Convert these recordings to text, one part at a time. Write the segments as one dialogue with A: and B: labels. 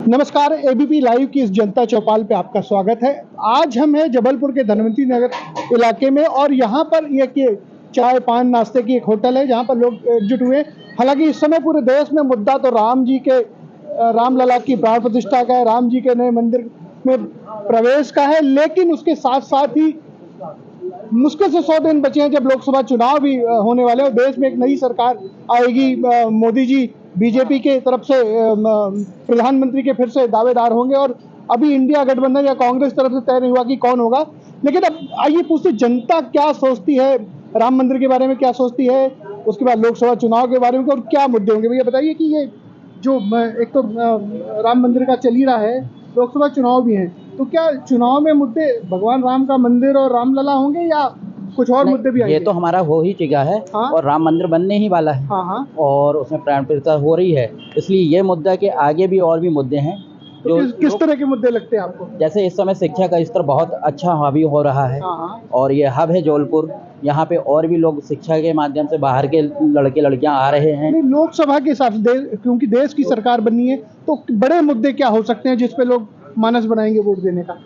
A: नमस्कार, ABP live की इस जनता चौपाल पे आपका स्वागत है। आज हम हैं जबलपुर के धनवंतरी नगर इलाके में और यहाँ पर ये चाय पान नाश्ते की एक होटल है जहाँ पर लोग एकजुट हुए। हालांकि इस समय पूरे देश में मुद्दा तो रामलला की प्राण प्रतिष्ठा का है, राम जी के नए मंदिर में प्रवेश का है, लेकिन उसके साथ साथ ही मुश्किल से 100 दिन बचे हैं जब लोकसभा चुनाव भी होने वाले हैं। देश में एक नई सरकार आएगी, मोदी जी बीजेपी के तरफ से प्रधानमंत्री के फिर से दावेदार होंगे और अभी इंडिया गठबंधन या कांग्रेस तरफ से तय नहीं हुआ कि कौन होगा। लेकिन अब आइए पूछते जनता क्या सोचती है, राम मंदिर के बारे में क्या सोचती है, उसके बाद लोकसभा चुनाव के बारे में और क्या मुद्दे होंगे। भैया बताइए कि ये जो एक तो राम मंदिर का चल ही रहा है, लोकसभा चुनाव भी है, तो क्या चुनाव में मुद्दे भगवान राम का मंदिर और रामलला होंगे या कुछ और मुद्दे भी आएंगे?
B: ये तो हमारा हो ही चुका है। हाँ? और राम मंदिर बनने ही वाला है। हाँ। और उसमें प्राण प्रतिष्ठा हो रही है, इसलिए ये मुद्दा के आगे भी और भी मुद्दे हैं।
A: तो किस तरह के मुद्दे लगते हैं आपको?
B: जैसे इस समय शिक्षा का स्तर बहुत अच्छा हावी हो रहा है। हाँ। और ये हब है जबलपुर, यहाँ पे और भी लोग शिक्षा के माध्यम से बाहर के लड़के लड़कियां आ रहे हैं।
A: नहीं, लोकसभा के हिसाब से क्योंकि देश की सरकार बननी है, तो बड़े मुद्दे क्या हो सकते हैं जिसपे लोग मानस बनाएंगे वोट देने का?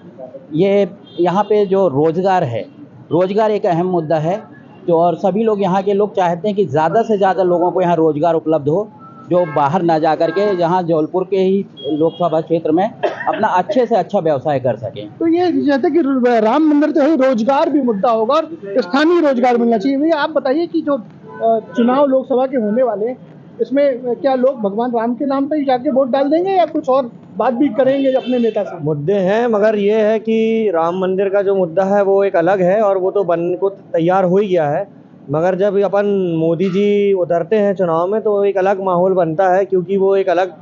B: ये यहाँ पे जो रोजगार है, रोजगार एक अहम मुद्दा है जो, और सभी लोग यहाँ के लोग चाहते हैं कि ज़्यादा से ज़्यादा लोगों को यहाँ रोजगार उपलब्ध हो, जो बाहर ना जा करके यहाँ जबलपुर के ही लोकसभा क्षेत्र में अपना अच्छे से अच्छा व्यवसाय कर सकें।
A: तो ये जैसे कि राम मंदिर तो है, रोजगार भी मुद्दा होगा और स्थानीय रोजगार मिलना चाहिए। भैया आप बताइए कि जो चुनाव लोकसभा के होने वाले, इसमें क्या लोग भगवान राम के नाम पे ही जाके वोट डाल देंगे या कुछ और बात भी करेंगे अपने नेता से?
C: मुद्दे हैं, मगर ये है कि राम मंदिर का जो मुद्दा है वो एक अलग है और वो तो बनने को तैयार हो ही गया है। मगर जब अपन मोदी जी उतरते हैं चुनाव में तो एक अलग माहौल बनता है, क्योंकि वो एक अलग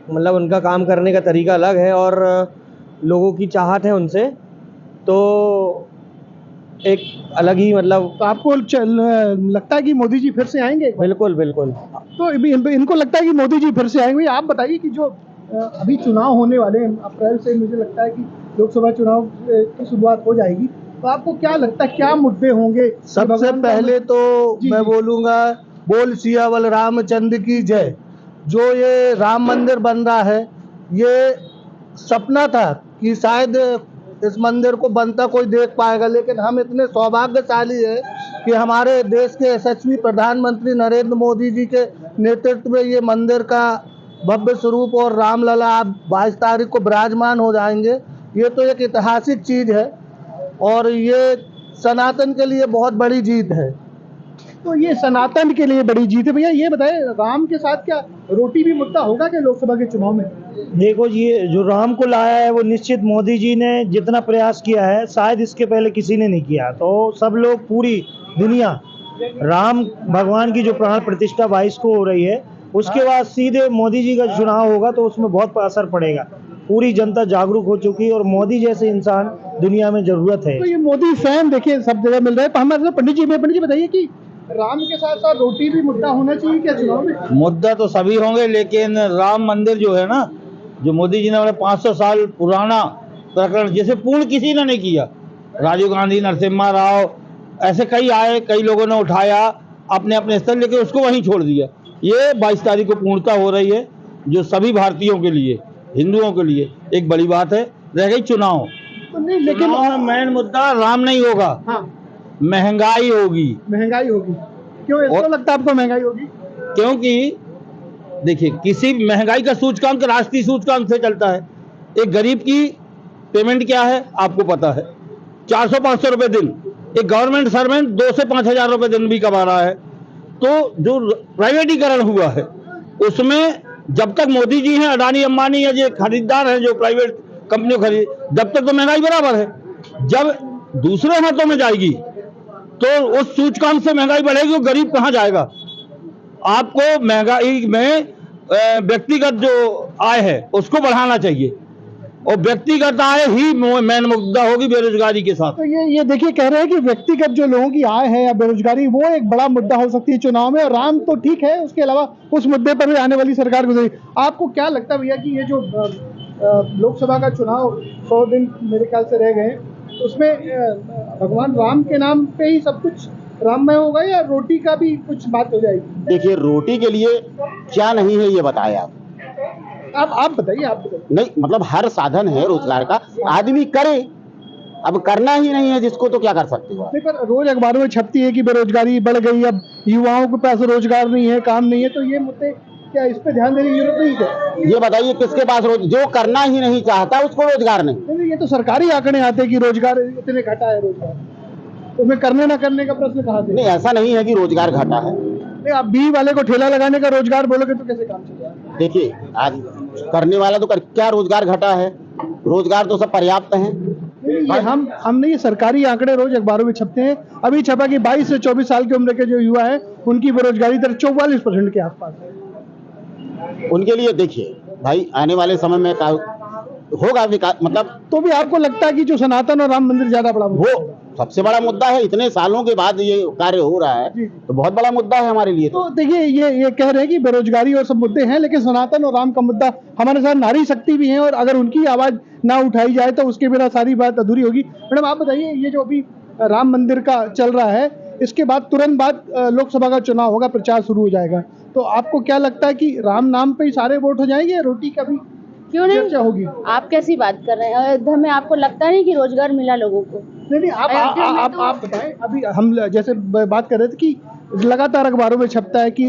C: मतलब उनका काम करने का तरीका अलग है और लोगों की चाहत है उनसे, तो एक अलग ही मतलब।
A: तो आपको लगता है कि मोदी जी फिर से आएंगे?
C: बिल्कुल बिल्कुल।
A: तो इनको लगता है कि मोदी जी फिर से आएंगे। आप बताइए कि जो अभी चुनाव होने वाले हैं, अप्रैल से मुझे लगता है कि लोकसभा चुनाव की शुरुआत हो जाएगी, तो आपको क्या लगता है क्या मुद्दे होंगे?
D: सबसे पहले तो मैं बोलूँगा, बोल सियावल रामचंद्र की जय। जो ये राम मंदिर बन रहा है, ये सपना था कि शायद इस मंदिर को बनता कोई देख पाएगा, लेकिन हम इतने सौभाग्यशाली है कि हमारे देश के यशस्वी प्रधानमंत्री नरेंद्र मोदी जी के नेतृत्व में ये मंदिर का भव्य स्वरूप और रामलला आप 22 तारीख को विराजमान हो जाएंगे। ये तो एक ऐतिहासिक चीज है और ये सनातन के लिए बहुत बड़ी जीत है।
A: तो ये सनातन के लिए बड़ी जीत है। भैया ये बताएं, राम के साथ क्या रोटी भी मुद्दा होगा क्या लोकसभा के चुनाव में?
C: देखो, ये जो राम को लाया है वो निश्चित मोदी जी ने जितना प्रयास किया है शायद इसके पहले किसी ने नहीं किया, तो सब लोग पूरी दुनिया राम भगवान की जो प्राण प्रतिष्ठा 22 को हो रही है, उसके बाद सीधे मोदी जी का चुनाव होगा तो उसमें बहुत असर पड़ेगा। पूरी जनता जागरूक हो चुकी है और मोदी जैसे इंसान दुनिया में जरूरत है।
A: तो ये मोदी फैन देखिए सब जगह मिल रहा है। हमारे पंडित जी बताइए कि राम के साथ साथ रोटी भी मुद्दा होना चाहिए क्या चुनाव में?
E: मुद्दा तो सभी होंगे, लेकिन राम मंदिर जो है ना, जो मोदी जी ने 500 साल पुराना प्रकरण जिसे पूर्ण किसी ने नहीं किया, राजीव गांधी, नरसिम्हा राव, ऐसे कई आए, कई लोगों ने उठाया अपने अपने स्तर, लेकिन उसको वहीं छोड़ दिया। ये 22 तारीख को पूर्णता हो रही है, जो सभी भारतीयों के लिए, हिंदुओं के लिए एक बड़ी बात है। रह गई चुनाव,
A: तो नहीं, लेकिन
E: मेन मुद्दा राम नहीं होगा। हाँ। महंगाई होगी।
A: महंगाई होगी क्यों ऐसा लगता है आपको? महंगाई होगी
E: क्योंकि देखिए, किसी महंगाई का सूचकांक राष्ट्रीय सूचकांक से चलता है। एक गरीब की पेमेंट क्या है आपको पता है, 400-500 रुपए दिन। एक गवर्नमेंट सर्वेंट 2 से 5 हजार रुपए दिन भी कमा रहा है। तो जो प्राइवेटीकरण हुआ है उसमें जब तक मोदी जी हैं, अडानी अंबानी या जो खरीदार हैं, जो प्राइवेट कंपनियों खरीद, जब तक तो महंगाई बराबर है। जब दूसरे हाथों में जाएगी तो उस सूचकांक से महंगाई बढ़ेगी, वो गरीब कहाँ जाएगा? आपको महंगाई में व्यक्तिगत जो आय है उसको बढ़ाना चाहिए और व्यक्तिगत आय ही मेन मुद्दा होगी बेरोजगारी के साथ।
A: तो ये देखिए कह रहे हैं कि व्यक्तिगत जो लोगों की आय है या बेरोजगारी, वो एक बड़ा मुद्दा हो सकती है चुनाव में, और राम तो ठीक है, उसके अलावा उस मुद्दे पर भी आने वाली सरकार गुजरेगी। आपको क्या लगता है भैया कि ये जो लोकसभा का चुनाव 100 दिन मेरे ख्याल से रह गए, उसमें भगवान राम के नाम पे ही सब कुछ राममय होगा या रोटी का भी कुछ बात हो जाएगी?
F: देखिए, रोटी के लिए क्या नहीं है ये बताएं आप।
A: आप बताइए
F: नहीं, मतलब हर साधन है रोजगार का, आदमी करे, अब करना ही नहीं है जिसको तो क्या कर सकते हो।
A: नहीं, पर रोज अखबारों में छपती है कि बेरोजगारी बढ़ गई, अब युवाओं के पास रोजगार नहीं है, काम नहीं है, तो ये मुद्दे क्या इस पे ध्यान देने की जरूरत नहीं है?
F: ये बताइए किसके पास जो करना ही नहीं चाहता उसको रोजगार नहीं।
A: नहीं, ये तो सरकारी आंकड़े आते हैं कि रोजगार इतने घटा है रोजगार, तो उसमें करने ना करने का प्रश्न कहाँ से?
F: नहीं, ऐसा नहीं है कि रोजगार घटा है।
A: नहीं, आप बी वाले को ठेला लगाने का रोजगार बोलोगे तो कैसे काम चलेगा?
F: देखिए, आज करने वाला तो क्या रोजगार घटा है, रोजगार तो सब पर्याप्त है।
A: ये हम नहीं, ये सरकारी आंकड़े रोज अखबारों में छपते हैं। अभी छपा कि 22 से 24 साल की उम्र के जो युवा है उनकी बेरोजगारी दर 44% के आसपास है।
F: उनके लिए देखिए भाई, आने वाले समय में होगा विकास, मतलब
A: तो भी आपको लगता है कि जो सनातन और राम मंदिर ज्यादा बड़ा
F: वो सबसे बड़ा मुद्दा है। इतने सालों के बाद ये कार्य हो रहा है तो बहुत बड़ा मुद्दा है हमारे लिए।
A: तो देखिए, ये कह रहे हैं कि बेरोजगारी और सब मुद्दे हैं, लेकिन सनातन और राम का मुद्दा हमारे साथ नारी शक्ति भी है, और अगर उनकी आवाज ना उठाई जाए तो उसके बिना सारी बात अधूरी होगी। मैडम, आप बताइए, ये जो अभी राम मंदिर का चल रहा है, इसके बाद तुरंत बाद लोकसभा का चुनाव होगा, प्रचार शुरू हो जाएगा, तो आपको क्या लगता है कि राम नाम पे ही सारे वोट हो जाएंगे, रोटी का भी
G: क्यों नहीं
A: चर्चा होगी?
G: आप कैसी बात कर रहे हैं? अयोध्या में आपको लगता नहीं कि रोजगार मिला लोगों को?
A: नहीं, आप बताएं। अभी हम जैसे बात कर रहे थे कि लगातार अखबारों में छपता है कि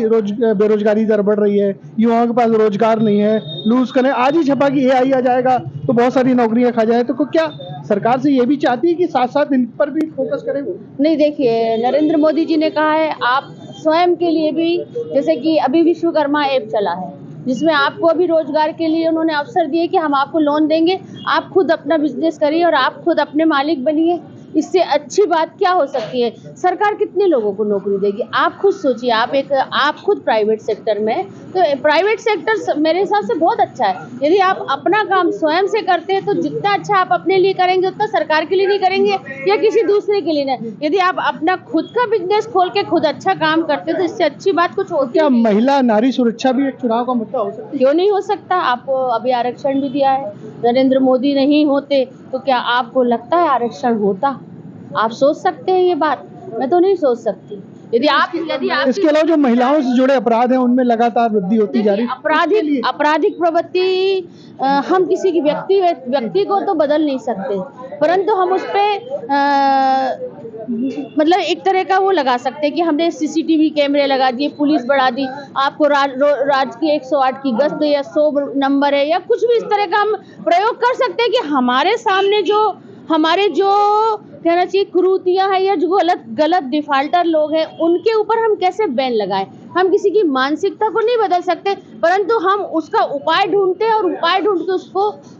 A: बेरोजगारी दर बढ़ रही है, युवाओं के पास रोजगार नहीं है, लूज करें। आज ही छपा कि AI आ जाएगा तो बहुत सारी नौकरियां खा जाए, तो क्या सरकार से ये भी चाहती है कि साथ साथ इन पर भी फोकस करें? वो
G: नहीं, देखिए, नरेंद्र मोदी जी ने कहा है आप स्वयं के लिए भी, जैसे कि अभी विश्वकर्मा ऐप चला है जिसमें आपको अभी रोजगार के लिए उन्होंने अवसर दिए कि हम आपको लोन देंगे, आप खुद अपना बिजनेस करिए और आप खुद अपने मालिक बनिए। इससे अच्छी बात क्या हो सकती है? सरकार कितने लोगों को नौकरी देगी? आप खुद सोचिए। आप खुद प्राइवेट सेक्टर में, तो प्राइवेट सेक्टर मेरे हिसाब से बहुत अच्छा है। यदि आप अपना काम स्वयं से करते हैं तो जितना अच्छा आप अपने लिए करेंगे उतना सरकार के लिए नहीं करेंगे या किसी दूसरे के लिए नहीं। यदि आप अपना खुद का बिजनेस खोल के खुद अच्छा काम करते हैं तो इससे अच्छी बात कुछ होती है?
A: क्या महिला नारी सुरक्षा भी एक चुनाव का मुद्दा हो सकता है?
G: क्यों नहीं हो सकता? आपको अभी आरक्षण भी दिया है। नरेंद्र मोदी नहीं होते तो क्या आपको लगता है आरक्षण होता? आप सोच सकते हैं ये बात? मैं तो नहीं सोच सकती। यदि आप
A: इसके अलावा जो महिलाओं से जुड़े अपराध हैं उनमें लगातार वृद्धि होती जा रही है।
G: आपराधिक प्रवृत्ति हम किसी की व्यक्ति को तो बदल नहीं सकते, परंतु हम उस पे मतलब एक तरह का वो लगा सकते हैं कि हमने CCTV कैमरे लगा दिए, पुलिस बढ़ा दी, आपको राज की 108 की गश्त या 100 नंबर है या कुछ भी इस तरह का हम प्रयोग कर सकते हैं कि हमारे सामने जो हमारे जो कहना चाहिए कुरीतियां हैं या जो गलत डिफाल्टर लोग हैं उनके ऊपर हम कैसे बैन लगाएं। हम किसी की मानसिकता को नहीं बदल सकते, परंतु हम उसका उपाय ढूंढते हैं और उपाय ढूंढ के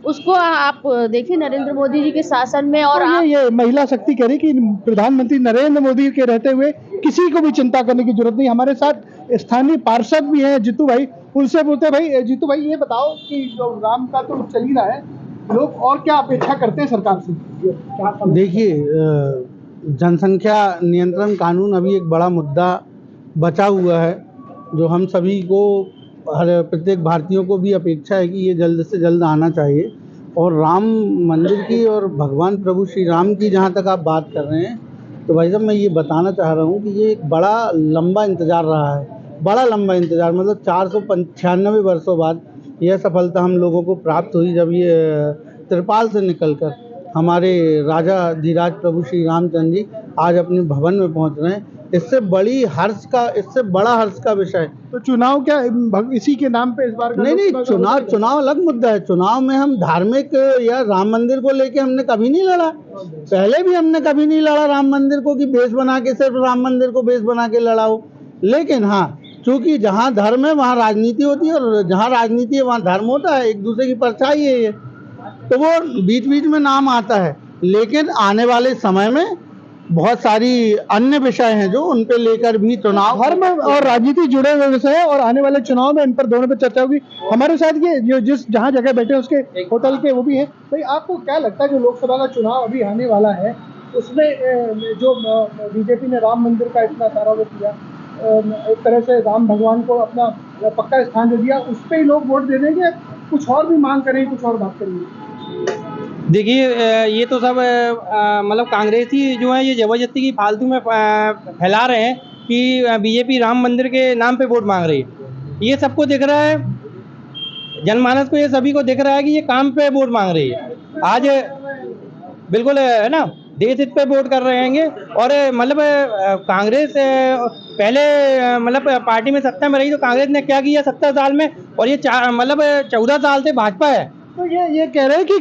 G: उसको आप देखिए नरेंद्र मोदी जी के शासन में। और
A: ये महिला शक्ति कह रही कि प्रधानमंत्री नरेंद्र मोदी के रहते हुए किसी को भी चिंता करने की जरूरत नहीं। हमारे साथ स्थानीय पार्षद भी हैं जीतू भाई, उनसे बोलते भाई, जीतू भाई ये बताओ कि जो राम का तो चल ही रहा है, लोग और क्या अपेक्षा करते हैं सरकार से?
D: देखिए, जनसंख्या नियंत्रण कानून अभी एक बड़ा मुद्दा बचा हुआ है, जो हम सभी को, हर प्रत्येक भारतीयों को भी अपेक्षा है कि ये जल्द से जल्द आना चाहिए। और राम मंदिर की और भगवान प्रभु श्री राम की जहाँ तक आप बात कर रहे हैं, तो भाई साहब मैं ये बताना चाह रहा हूँ कि ये एक बड़ा लंबा इंतज़ार रहा है, बड़ा लंबा इंतज़ार। मतलब 496 वर्षों बाद यह सफलता हम लोगों को प्राप्त हुई, जब ये त्रिपाल से निकलकर हमारे राजा धीराज प्रभु श्री रामचंद्र जी आज अपने भवन में पहुंच रहे हैं। इससे बड़ा हर्ष का विषय।
A: तो चुनाव क्या इसी के नाम पे इस बार का?
D: नहीं, चुनाव अलग मुद्दा है। चुनाव में हम धार्मिक या राम मंदिर को लेके हमने कभी नहीं लड़ा, पहले भी हमने कभी नहीं लड़ा राम मंदिर को कि बेस बना के, सिर्फ राम मंदिर को बेस बना के लड़ा हो। लेकिन हाँ, चूंकि जहाँ धर्म है वहाँ राजनीति होती है और जहाँ राजनीति है वहाँ धर्म होता है, एक दूसरे की परछाई है ये, तो वो बीच बीच में नाम आता है। लेकिन आने वाले समय में बहुत सारी अन्य विषय हैं जो उन पे लेकर भी चुनाव,
A: धर्म और राजनीति जुड़े हुए विषय है और आने वाले चुनाव में इन पर दोनों पे चर्चा होगी। हमारे साथ ये जो जहाँ जगह बैठे उसके होटल के वो भी है। भाई आपको क्या लगता है जो लोकसभा का चुनाव अभी आने वाला है उसमें जो बीजेपी ने राम मंदिर का इतना सारा वो किया, एक तरह से राम भगवान को अपना पक्का स्थान दे दिया, उस पर ही लोग वोट दे देंगे? कुछ और भी मांग करेंगे, कुछ और बात करेंगे?
H: देखिए, ये तो सब मतलब कांग्रेसी जो है ये जबरदस्ती की फालतू में फैला रहे हैं कि बीजेपी राम मंदिर के नाम पे वोट मांग रही है। ये सबको दिख रहा है। जनमानस को ये सभी को दिख रहा है कि ये काम पे वोट मांग रही है। आज बिल्कुल है ना, देश हित पे वोट कर रहे हैं। और मतलब कांग्रेस पहले मतलब पार्टी में सत्ता में रही तो कांग्रेस ने क्या किया 70 साल में, और ये मतलब 14 साल से भाजपा है।
A: तो ये कह रहे हैं कि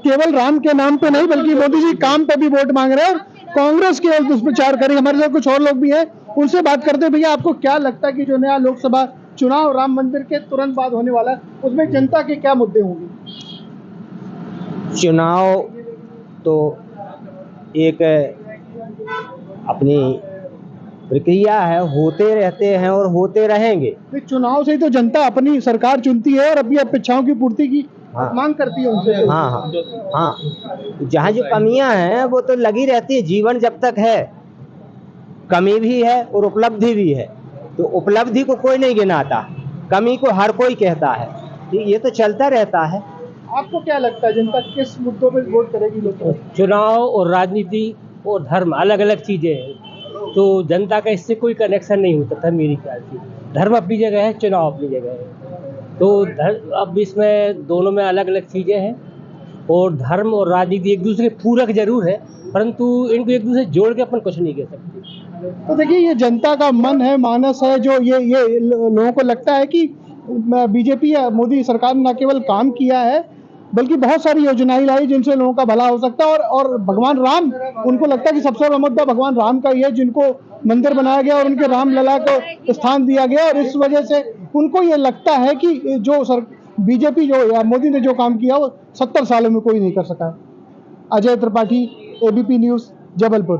A: केवल राम के नाम पे नहीं बल्कि मोदी जी काम पे भी वोट मांग रहे हैं और कांग्रेस केवल दुष्प्रचार करेगी। हमारे साथ कुछ और लोग भी हैं, उनसे बात करते हैं। भैया, आपको क्या लगता है कि जो नया लोकसभा चुनाव राम मंदिर के तुरंत बाद होने वाला है, उसमें जनता के क्या मुद्दे होंगे?
I: चुनाव तो एक अपनी प्रक्रिया है, होते रहते हैं और होते रहेंगे।
A: चुनाव से ही तो जनता अपनी सरकार चुनती है और अपनी अपेक्षाओं की पूर्ति की मांग करती है उनसे।
I: हाँ हाँ हाँ, जहाँ जो कमियां हैं वो तो लगी रहती है। जीवन जब तक है, कमी भी है और उपलब्धि भी है। तो उपलब्धि को कोई नहीं गिनाता, कमी को हर कोई कहता है। ये तो चलता रहता है।
A: आपको क्या लगता है जनता किस मुद्दों पे वोट करेगी? लोग
J: चुनाव और राजनीति और धर्म अलग अलग चीजें हैं, तो जनता का इससे कोई कनेक्शन नहीं होता था मेरी ख्याल से। धर्म अपनी जगह है, चुनाव अपनी जगह है। तो अब इसमें दोनों में अलग अलग चीजें हैं, और धर्म और राजनीति एक दूसरे के पूरक जरूर है, परंतु इनको एक दूसरे जोड़ के अपन कुछ नहीं कह सकते।
A: तो देखिए, ये जनता का मन है, मानस है, जो ये लोगों को लगता है कि बीजेपी या मोदी सरकार ने न केवल काम किया है बल्कि बहुत सारी योजनाएं लाई जिनसे लोगों का भला हो सकता है। और भगवान राम, उनको लगता है कि सबसे बड़ा मुद्दा भगवान राम का ही है, जिनको मंदिर बनाया गया और उनके रामलला को स्थान दिया गया। और इस वजह से उनको ये लगता है कि जो बीजेपी जो या मोदी ने जो काम किया वो 70 सालों में कोई नहीं कर सका है। Ajay Tripathi, ABP news, Jabalpur.